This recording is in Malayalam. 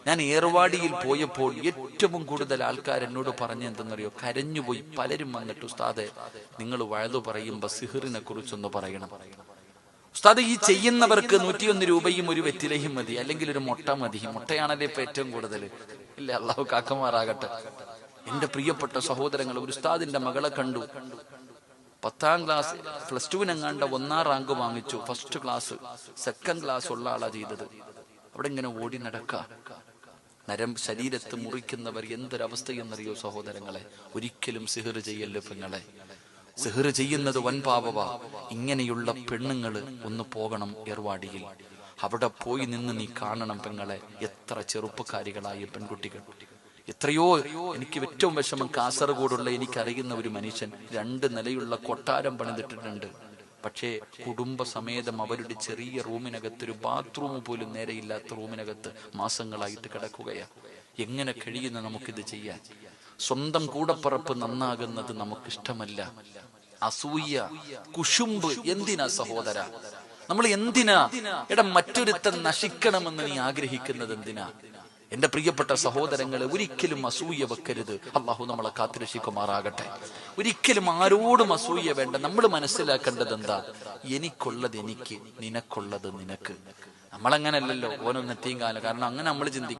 ഞാൻ ഏർവാടിയിൽ പോയപ്പോൾ ഏറ്റവും കൂടുതൽ ആൾക്കാർ എന്നോട് പറഞ്ഞെന്തെന്നറിയോ, കരഞ്ഞുപോയി. പലരും വന്നിട്ട് ഉസ്താദെ നിങ്ങൾ വഴുതു പറയുമ്പോ സിഹിറിനെ കുറിച്ചൊന്ന് പറയണം. ഉസ്താദ്, ഈ ചെയ്യുന്നവർക്ക് 101 രൂപയും ഒരു വെറ്റിലയും മതി, അല്ലെങ്കിൽ ഒരു മുട്ട മതി. മുട്ടയാണല്ലേ ഇപ്പൊ ഏറ്റവും കൂടുതൽ. ഇല്ല, അള്ളാഹു കാക്കമാറാകട്ടെ. എന്റെ പ്രിയപ്പെട്ട സഹോദരങ്ങൾ, ഒരു ഉസ്താദിന്റെ മകളെ കണ്ടു. 10ാം ക്ലാസ് +2 1ാം റാങ്ക് വാങ്ങിച്ചു. ഫസ്റ്റ് ക്ലാസ്, സെക്കൻഡ് ക്ലാസ് ഉള്ള ആളാ ചെയ്തത്. അവിടെ ഇങ്ങനെ ഓടി നടക്ക. ശരീരത്ത് മുറിക്കുന്നവർ എന്തൊരവസ്ഥയെന്നറിയോ സഹോദരങ്ങളെ. ഒരിക്കലും സിഹിർ ചെയ്യല്ലേ പെങ്ങളെ. സിഹിർ ചെയ്യുന്നത് വൻപാപവാ. ഇങ്ങനെയുള്ള പെണ്ണുങ്ങള് ഒന്ന് പോകണം ഏർവാടിയിൽ. അവിടെ പോയി നിന്ന് നീ കാണണം പെങ്ങളെ, എത്ര ചെറുപ്പക്കാരികളായ പെൺകുട്ടികൾ. എത്രയോ. എനിക്ക് ഏറ്റവും വിഷമം, കാസർഗോഡുള്ള എനിക്കറിയുന്ന ഒരു മനുഷ്യൻ 2 നിലയുള്ള കൊട്ടാരം പണിതിട്ടിട്ടുണ്ട്. പക്ഷേ കുടുംബസമേതം അവരുടെ ചെറിയ റൂമിനകത്ത്, ഒരു ബാത്റൂം പോലും നേരെയില്ലാത്ത റൂമിനകത്ത് മാസങ്ങളായിട്ട് കിടക്കുകയാ. എങ്ങനെ കഴിയുന്ന നമുക്കിത് ചെയ്യാൻ? സ്വന്തം കൂടപ്പറപ്പ് നന്നാകുന്നത് നമുക്കിഷ്ടമല്ല. അസൂയ, കുശുമ്പ് എന്തിനാ സഹോദര? നമ്മൾ എന്തിനാ മറ്റൊരുത്തൻ നശിക്കണമെന്ന് നീ ആഗ്രഹിക്കുന്നത് എന്തിനാ? എന്റെ പ്രിയപ്പെട്ട സഹോദരങ്ങളെ, ഒരിക്കലും അസൂയ വെക്കരുത്. അള്ളാഹു നമ്മളെ കാത്തുരക്ഷിക്കുമാറാകട്ടെ. ഒരിക്കലും ആരോടും അസൂയ വേണ്ട. നമ്മൾ മനസ്സിലാക്കേണ്ടത് എന്താ? എനിക്കുള്ളത് എനിക്ക്, നിനക്കുള്ളത് നിനക്ക്. നമ്മളങ്ങനല്ലല്ലോ, ഓനൊന്നെത്തിയും കാലം. കാരണം അങ്ങനെ നമ്മൾ ചിന്തിക്കും.